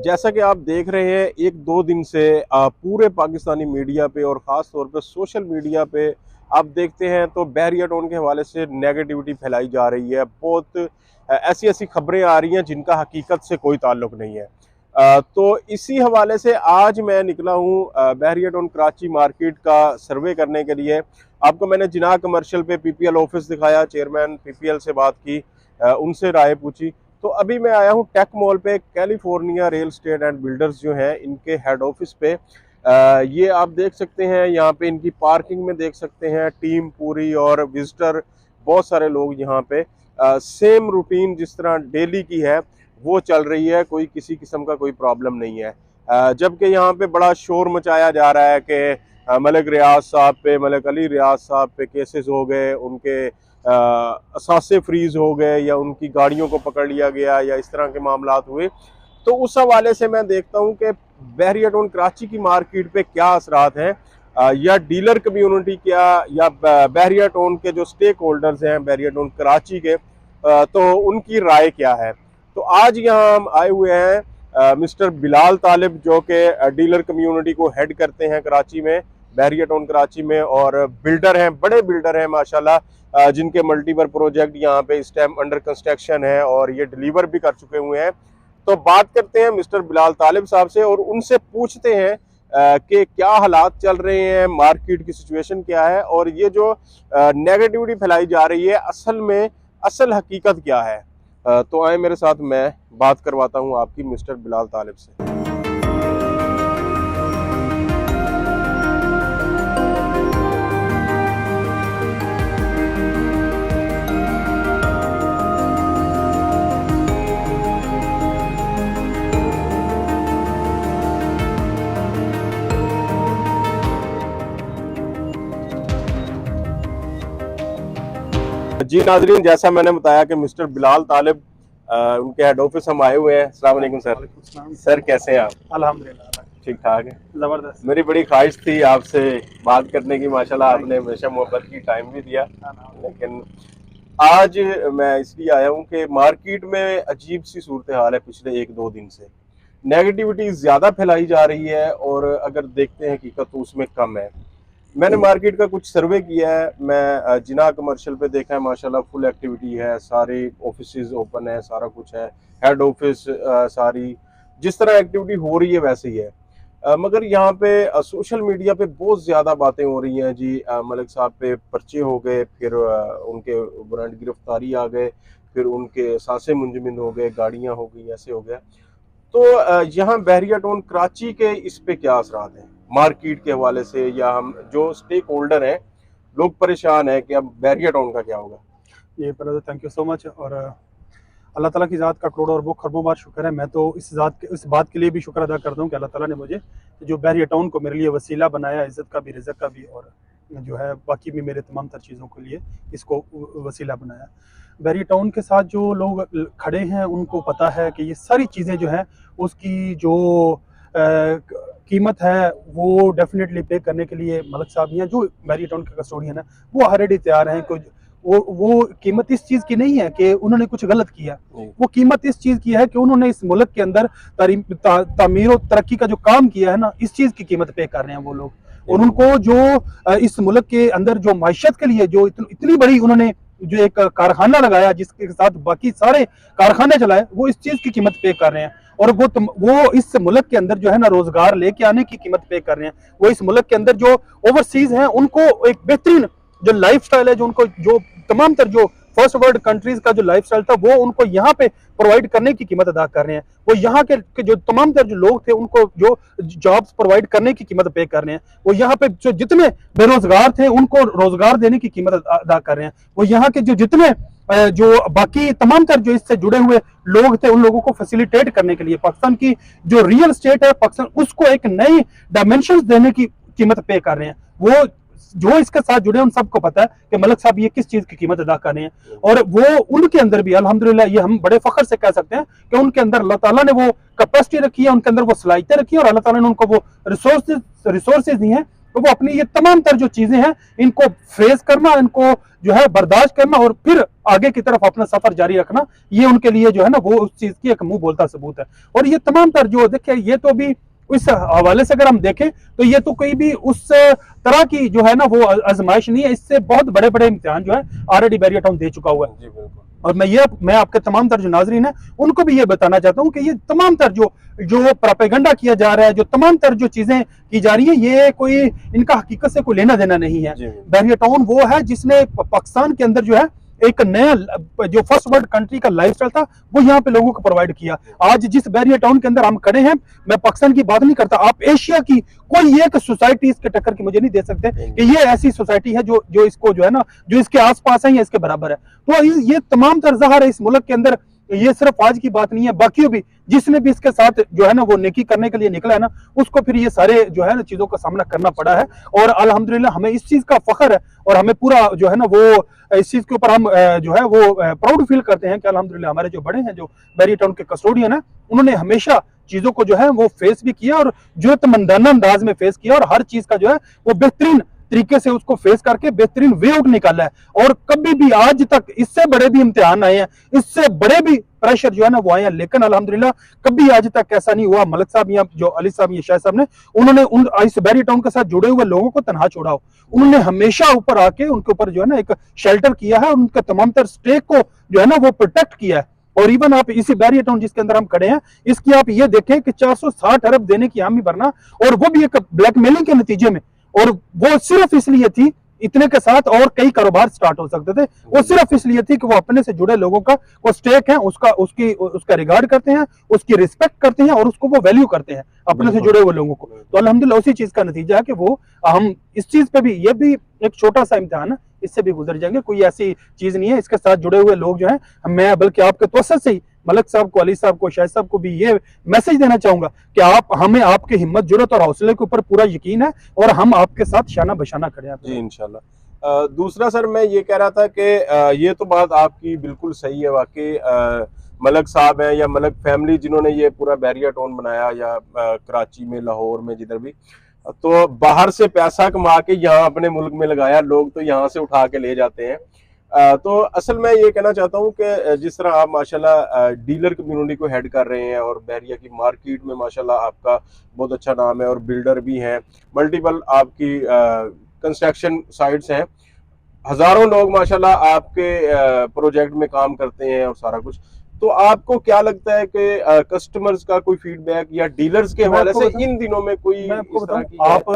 जैसा कि आप देख रहे हैं, एक दो दिन से पूरे पाकिस्तानी मीडिया पे और ख़ास तौर पे सोशल मीडिया पे आप देखते हैं तो बहरिया टोन के हवाले से नेगेटिविटी फैलाई जा रही है। बहुत ऐसी ऐसी खबरें आ रही हैं जिनका हकीकत से कोई ताल्लुक नहीं है। तो इसी हवाले से आज मैं निकला हूँ बहरिया टोन कराची मार्केट का सर्वे करने के लिए। आपको मैंने जिना कमर्शियल पे पीपीएल ऑफिस दिखाया, चेयरमैन पीपीएल से बात की, उनसे राय पूछी। तो अभी मैं आया हूँ टेक मॉल पे, California real estate and builders जो हैं इनके हेड ऑफिस पे। ये आप देख सकते हैं, यहाँ पे इनकी पार्किंग में देख सकते हैं टीम पूरी और विजिटर बहुत सारे लोग यहाँ पे। सेम रूटीन जिस तरह डेली की है वो चल रही है, कोई किसी किस्म का कोई प्रॉब्लम नहीं है। जबकि यहाँ पे बड़ा शोर मचाया जा रहा है कि मलिक रियाज साहब पे, मलिक अली रियाज साहब पे केसेस हो गए, उनके असासे फ्रीज हो गए या उनकी गाड़ियों को पकड़ लिया गया या इस तरह के मामलात हुए। तो उस हवाले से मैं देखता हूं कि बहरिया टोन कराची की मार्केट पे क्या असरात हैं, या डीलर कम्युनिटी क्या, या बहरिया टोन के जो स्टेक होल्डर्स हैं बहरिया टोन कराची के, तो उनकी राय क्या है। तो आज यहाँ हम आए हुए हैं मिस्टर बिलाल तालिब, जो कि डीलर कम्युनिटी को हेड करते हैं कराची में, बहरिया टोन कराची में, और बिल्डर हैं, बड़े बिल्डर हैं माशाल्लाह, जिनके मल्टीपल प्रोजेक्ट यहाँ पे इस टाइम अंडर कंस्ट्रक्शन है और ये डिलीवर भी कर चुके हुए हैं। तो बात करते हैं मिस्टर बिलाल तालिब साहब से और उनसे पूछते हैं कि क्या हालात चल रहे हैं, मार्केट की सिचुएशन क्या है और ये जो नेगेटिविटी फैलाई जा रही है असल में असल हकीकत क्या है। तो आए मेरे साथ, मैं बात करवाता हूँ आपकी मिस्टर बिलाल तालिब से। जी नाजरीन, जैसा मैंने बताया कि मिस्टर बिलाल तालिब उनके हेड ऑफिस हम आए हुए हैं। अस्सलाम वालेकुम सर। सर कैसे हैं आप? अल्हम्दुलिल्लाह ठीक ठाक है, जबरदस्त। मेरी बड़ी ख्वाहिश थी आपसे बात करने की, माशाल्लाह आपने हमेशा मोहब्बत की टाइम भी दिया। लेकिन आज मैं इसलिए आया हूँ कि मार्केट में अजीब सी सूरत हाल है। पिछले एक दो दिन से नेगेटिविटी ज़्यादा फैलाई जा रही है और अगर देखते हैं हकीकत तो उसमें कम है। मैंने मार्केट का कुछ सर्वे किया है, मैं जिना कमर्शियल पे देखा है, माशाल्लाह फुल एक्टिविटी है, सारे ऑफिसेज ओपन है, सारा कुछ है, हेड ऑफिस सारी जिस तरह एक्टिविटी हो रही है वैसे ही है। मगर यहाँ पे सोशल मीडिया पे बहुत ज़्यादा बातें हो रही हैं जी। मलिक साहब पे पर्चे हो गए, फिर उनके वारंट गिरफ्तारी आ गए, फिर उनके सांसें मुंजमद हो गए, गाड़ियाँ हो गई, ऐसे हो गया। तो यहाँ बहरिया टोन कराची के इस पे क्या असरात हैं मार्केट के हवाले से, या हम जो स्टेक होल्डर हैं लोग परेशान हैं कि अब बहरिया टाउन का क्या होगा। ये पहले तो थैंक यू सो मच, और अल्लाह ताला की ज़ात का करोड़ों और वो खरबों बार शुक्र है। मैं तो इस बात के लिए भी शुक्र अदा करता हूँ कि अल्लाह ताला ने मुझे जो बहरिया टाउन को मेरे लिए वसीला बनाया, इज़्ज़त का भी, रिज़्क़ का भी, और जो है बाकी भी मेरे तमाम तर चीज़ों के लिए इसको वसीला बनाया। बहरिया टाउन के साथ जो लोग खड़े हैं उनको पता है कि ये सारी चीज़ें जो हैं उसकी जो कीमत है वो डेफिनेटली पे करने के लिए मलिक साहब या जो बहरिया टाउन के कस्टोडियन है वो ऑलरेडी तैयार हैं। कि वो कीमत इस चीज़ की नहीं है कि उन्होंने कुछ गलत किया, वो कीमत इस चीज़ की है कि उन्होंने इस मुल्क के अंदर तामीर और तरक्की का जो काम किया है ना, इस चीज़ की कीमत पे कर रहे हैं वो लोग। और उनको जो इस मुल्क के अंदर जो मायशत के लिए जो इतनी बड़ी उन्होंने जो एक कारखाना लगाया जिसके साथ बाकी सारे कारखाने चलाए, वो इस चीज़ की कीमत पे कर रहे हैं। और वो इस मुल्क के अंदर जो है ना रोजगार लेके आने की कीमत पे कर रहे हैं। वो इस मुल्क के अंदर जो ओवरसीज हैं उनको एक बेहतरीन जो लाइफस्टाइल है, जो उनको जो तमाम तर जो फर्स्ट वर्ल्ड कंट्रीज का जो लाइफस्टाइल था वो उनको यहाँ पे प्रोवाइड करने की कीमत अदा कर रहे हैं। वो यहाँ के जो तमाम तर जो लोग थे उनको जो जॉब्स प्रोवाइड करने की कीमत पे कर रहे हैं। वो यहाँ पे जो जितने बेरोजगार थे उनको रोजगार देने की कीमत अदा कर रहे हैं। वो यहाँ के जो जितने जो बाकी तमाम तर जो इससे जुड़े हुए लोग थे उन लोगों को फैसिलिटेट करने के लिए पाकिस्तान की जो रियल स्टेट है पाकिस्तान, उसको एक नई डायमेंशन देने की कीमत पे कर रहे हैं। वो जो इसके साथ जुड़े उन सबको पता है कि मलिक साहब ये किस चीज की कीमत अदा कर रहे हैं। और वो उनके अंदर भी अल्हम्दुलिल्लाह ये हम बड़े फख्र से कह सकते हैं कि उनके अंदर अल्लाह ताला ने वो कैपेसिटी रखी है, उनके अंदर वो सलाहियतें रखी है और अल्लाह ताला ने उनको वो रिसोर्सेज दी हैं तो वो अपनी ये तमाम तर जो चीजें हैं इनको फेस करना, इनको जो है बर्दाश्त करना और फिर आगे की तरफ अपना सफर जारी रखना, ये उनके लिए जो है ना वो उस चीज की एक मुंह बोलता सबूत है। और ये तमाम तर जो देखिए, ये तो भी इस हवाले से अगर हम देखें तो ये तो कोई भी उस तरह की जो है ना वो आजमाइश नहीं है, इससे बहुत बड़े बड़े इम्तिहान जो है ऑलरेडी बैरियर टाउन दे चुका हुआ है। जी बिल्कुल। और मैं आपके तमाम तर जो नाजरीन है उनको भी ये बताना चाहता हूँ कि ये तमाम तर जो प्रोपेगेंडा किया जा रहा है, जो तमाम तर जो चीजें की जा रही है, ये कोई इनका हकीकत से कोई लेना देना नहीं है। बैरियर टाउन वो है जिसने पाकिस्तान के अंदर जो है एक नया जो फर्स्ट वर्ल्ड कंट्री का लाइफस्टाइल था वो यहाँ पे लोगों को प्रोवाइड किया। आज जिस बैरियर टाउन के अंदर हम खड़े हैं, मैं पाकिस्तान की बात नहीं करता, आप एशिया की कोई एक सोसाइटी इसके टक्कर की मुझे नहीं दे सकते कि ये ऐसी सोसाइटी है जो इसको जो है ना जो इसके आसपास है या इसके बराबर है। तो ये तमाम तर ज़ाहिर है इस मुल्क के अंदर, ये सिर्फ आज की बात नहीं है, बाकी भी जिसने भी इसके साथ जो है ना वो नेकी करने के लिए निकला है ना, उसको फिर ये सारे जो है ना चीजों का सामना करना पड़ा है। और अल्हम्दुलिल्लाह हमें इस चीज का फख्र है और हमें पूरा जो है ना वो इस चीज के ऊपर हम जो है वो प्राउड फील करते हैं कि अल्हम्दुलिल्लाह हमारे जो बड़े हैं, जो बैरियर टाउन के कस्टोडियन है, उन्होंने हमेशा चीजों को जो है वो फेस भी किया और जुर्रतमंदाना अंदाज में फेस किया और हर चीज का जो है वो बेहतरीन तरीके से उसको फेस करके बेहतरीन वे आउट निकाला है। और कभी भी आज तक इससे बड़े भी इम्तिहान आए हैं, इससे बड़े भी प्रेशर जो है ना वो आए हैं, लेकिन अल्हम्दुलिल्लाह कभी आज तक ऐसा नहीं हुआ मलिक साहब या जो अली साहब या शाह साहब ने उन्होंने इस बैरियर टाउन के साथ जुड़े हुए लोगों को तनहा छोड़ा हो। उन्होंने हमेशा ऊपर आके उनके ऊपर जो है ना एक शेल्टर किया है, उनके तमाम तर स्टेक को जो है ना वो प्रोटेक्ट किया है। और इवन आप इसी बैरियर टाउन जिसके अंदर हम खड़े हैं, इसकी आप ये देखें कि 460 अरब देने की हामी भरना, और वो भी एक ब्लैकमेलिंग के नतीजे में, और वो सिर्फ इसलिए थी, इतने के साथ और कई कारोबार स्टार्ट हो सकते थे, वो सिर्फ इसलिए थी कि वो अपने से जुड़े लोगों का वो स्टेक है उसका रिगार्ड करते हैं, उसकी रिस्पेक्ट करते हैं और उसको वो वैल्यू करते हैं अपने से जुड़े हुए लोगों को। तो अल्हम्दुलिल्लाह उसी चीज का नतीजा है कि वो हम इस चीज पे भी, ये भी एक छोटा सा इम्तिहान है, इससे भी गुजर जाएंगे, कोई ऐसी चीज नहीं है। इसके साथ जुड़े हुए लोग जो है, मैं बल्कि आपके तवज्जुह से ही मलिक साहब को, अली साहब को, शाहिद साहब को भी ये मैसेज देना चाहूंगा कि हमें आपकी हिम्मत, जुर्रत और हौसले के ऊपर पूरा यकीन है और हम आपके साथ शाना बशाना खड़े हैं। जी इंशाल्लाह। दूसरा सर मैं ये कह रहा था कि ये तो बात आपकी बिल्कुल सही है, वाकई मलिक साहब हैं या मलिक फैमिली जिन्होंने ये पूरा बैरियर टाउन बनाया, या कराची में, लाहौर में, जिधर भी, तो बाहर से पैसा कमा के यहाँ अपने मुल्क में लगाया, लोग तो यहाँ से उठा के ले जाते हैं। तो असल में ये कहना चाहता हूँ कि जिस तरह आप माशाल्लाह डीलर कम्युनिटी को हेड कर रहे हैं और बैरिया की मार्केट में माशाल्लाह आपका बहुत अच्छा नाम है, और बिल्डर भी हैं, मल्टीपल आपकी कंस्ट्रक्शन साइट्स हैं, हजारों लोग माशाल्लाह आपके प्रोजेक्ट में काम करते हैं और सारा कुछ। तो आपको क्या लगता है कि कस्टमर्स का कोई फीडबैक या डीलर्स के हवाले से इन दिनों में कोई इस तरह की आप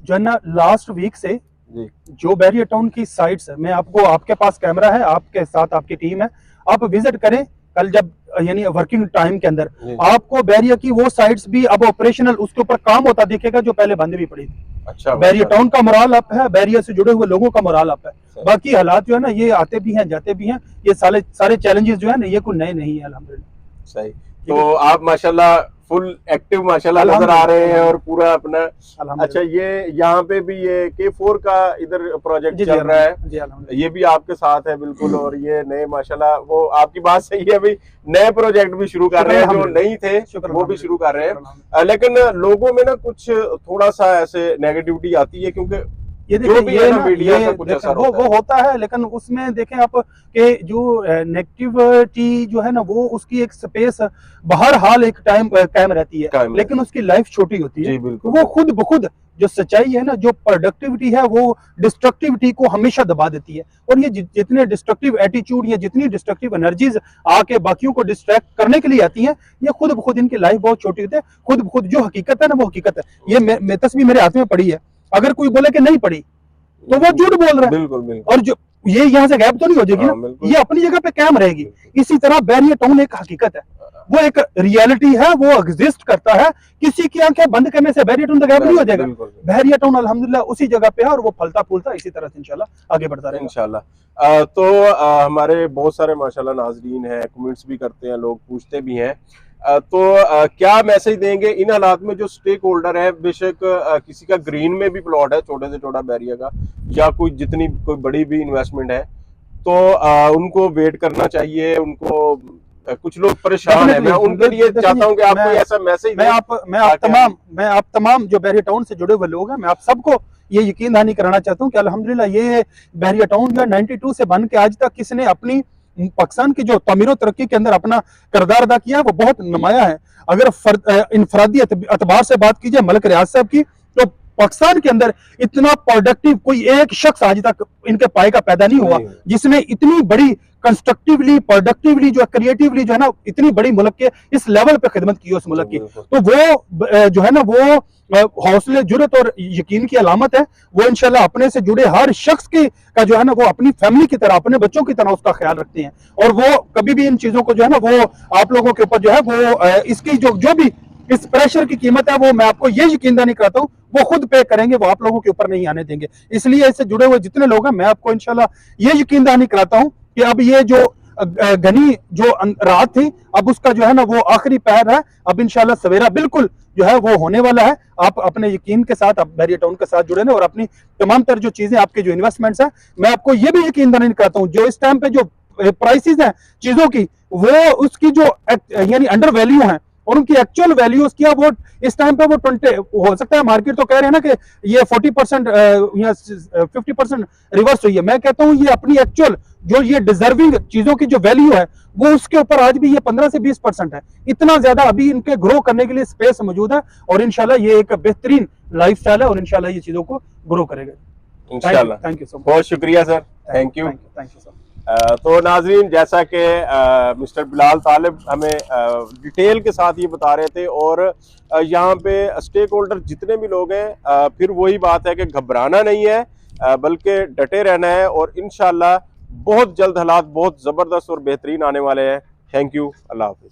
जो है ना लास्ट वीक से जो बैरियर टाउन की साइट्स है, मैं आपको, आपके पास कैमरा है, आपके साथ आपकी टीम है, आप विजिट करें कल जब यानी वर्किंग टाइम के अंदर, आपको बैरियर की वो साइट्स भी अब ऑपरेशनल उसके ऊपर काम होता दिखेगा जो पहले बंद भी पड़ी थी। अच्छा, बैरियर टाउन का मोराल अप है, बैरियर से जुड़े हुए लोगों का मोराल अप है। बाकी हालात जो है ना ये आते भी हैं जाते भी हैं, ये सारे चैलेंजेस जो है ना ये कोई नए नहीं है अल्हम्दुलिल्लाह। सही। तो आप माशाल्लाह फुल एक्टिव माशाल्लाह नजर आ रहे हैं और पूरा अपना। अच्छा, ये यहाँ पे भी ये K4 का इधर प्रोजेक्ट चल रहा है, ये भी आपके साथ है बिल्कुल, और ये नए माशाल्लाह, वो आपकी बात सही है भाई, नए प्रोजेक्ट भी शुरू कर रहे हैं, जो नहीं थे वो भी शुरू कर रहे हैं। लेकिन लोगों में ना कुछ थोड़ा सा ऐसे नेगेटिविटी आती है, क्योंकि ये देखिए वो होता है, लेकिन उसमें देखें आप कि जो नेगेटिविटी जो है ना वो उसकी एक स्पेस बाहर हाल एक टाइम कायम रहती है, लेकिन उसकी लाइफ छोटी होती है। वो खुद ब खुद जो सच्चाई है ना, जो प्रोडक्टिविटी है, वो डिस्ट्रक्टिविटी को हमेशा दबा देती है। और ये जितने डिस्ट्रक्टिव एटीट्यूड या जितनी डिस्ट्रक्टिव एनर्जीज आके बाकियों को डिस्ट्रैक्ट करने के लिए आती हैं, ये खुद ब खुद इनकी लाइफ बहुत छोटी होती है। खुद ब खुद जो हकीकत है ना वो हकीकत है। ये तस्वीर मेरे हाथ में पड़ी है, अगर कोई बोले कि नहीं पड़ी तो वो झूठ बोल रहा है। बिल्कुल। और जो ये यहाँ से गैप तो नहीं हो जाएगी ना, ये अपनी जगह पे कायम रहेगी। इसी तरह बैरियर टाउन एक हकीकत है, वो एक रियलिटी है, वो एग्जिस्ट करता है। किसी की आंखें बंद करने से बैरियर टाउन तो गैप नहीं हो जाएगा। बैरियर टाउन अल्हम्दुलिल्लाह उसी जगह पे है और वो फलता फूलता इसी तरह से इंशाल्लाह आगे बढ़ता रहेगा इंशाल्लाह। तो हमारे बहुत सारे माशाल्लाह नाजरीन हैं, कमेंट्स भी करते हैं, लोग पूछते भी हैं, तो क्या मैसेज देंगे इन हालात में जो स्टेक होल्डर है, बेशक किसी का ग्रीन में भी प्लॉट है, छोटे से छोटा बैरियर का, या कोई बड़ी भी इन्वेस्टमेंट है, तो उनको वेट करना चाहिए। उनको कुछ लोग परेशान हैं, मैं उनके लिए चाहता हूं कि आप कोई ऐसा मैसेज मैं आप तमाम जो बैरियर टाउन से जुड़े हुए लोग हैं, मैं आप सबको ये यकीन दहानी कराना चाहता हूँ कि अल्हम्दुलिल्लाह ये बहरिया टाउन जो 92 से बन के आज तक किसने अपनी पाकिस्तान की जो तमीर तरक्की के अंदर अपना किरदार अदा किया वो बहुत नुमाया है। अगर इनफरादी अतबार से बात की जाए मलिक रियाज साहब की, तो पाकिस्तान के अंदर इतना प्रोडक्टिव कोई एक शख्स आज तक इनके पाए का पैदा नहीं हुआ जिसने इतनी बड़ी कंस्ट्रक्टिवली, प्रोडक्टिवली, जो क्रिएटिवली जो है ना इतनी बड़ी मुल्क के इस लेवल पे खिदमत की उस मुल्क की। तो वो जो है ना वो हौसले, जुर्रत और यकीन की अलामत है। वो इंशाल्लाह अपने से जुड़े हर शख्स की का जो है ना वो अपनी फैमिली की तरह, अपने बच्चों की तरह उसका ख्याल रखते हैं और वो कभी भी इन चीजों को जो है ना वो आप लोगों के ऊपर जो है वो इसकी जो भी इस प्रेशर की कीमत है वो मैं आपको ये यकीन दहानी कराता हूँ वो खुद पे करेंगे, वो आप लोगों के ऊपर नहीं आने देंगे। इसलिए इससे जुड़े हुए जितने लोग हैं मैं आपको इंशाल्लाह ये यकीन दहानी कराता हूँ कि अब ये जो घनी जो रात थी अब उसका जो है ना वो आखिरी पहर है। अब इंशाल्लाह सवेरा बिल्कुल जो है वो होने वाला है। आप अपने यकीन के साथ आप बहरिया टाउन के साथ जुड़े हैं और अपनी तमाम तर जो चीजें आपके जो इन्वेस्टमेंट्स हैं मैं आपको ये भी यकीन दहानी कराता हूँ जो इस टाइम पे जो प्राइसेस हैं चीजों की वो उसकी जो यानी अंडर वैल्यू है और उनकी एक्चुअल वैल्यूज क्या वो इस टाइम पे वो 20 हो सकता है। मार्केट तो कह रहे हैं ना कि ये 40% या 50% रिवर्स हुई है। मैं कहता हूँ ये अपनी एक्चुअल जो ये डिजर्विंग चीजों की जो वैल्यू है वो उसके ऊपर आज भी ये 15 से 20% है। इतना ज्यादा अभी इनके ग्रो करने के लिए स्पेस मौजूद है और इंशाल्लाह ये एक बेहतरीन लाइफस्टाइल है और इंशाल्लाह ये चीजों को ग्रो करेगा इंशाल्लाह। थैंक यू सो मच, बहुत शुक्रिया सर, थैंक यू सर। तो नाजरीन जैसा कि मिस्टर बिलाल तालिब हमें डिटेल के साथ ये बता रहे थे और यहाँ पे स्टेक होल्डर जितने भी लोग हैं फिर वही बात है कि घबराना नहीं है बल्कि डटे रहना है और इंशाल्लाह बहुत जल्द हालात बहुत ज़बरदस्त और बेहतरीन आने वाले हैं। थैंक यू, अल्लाह हाफिज़।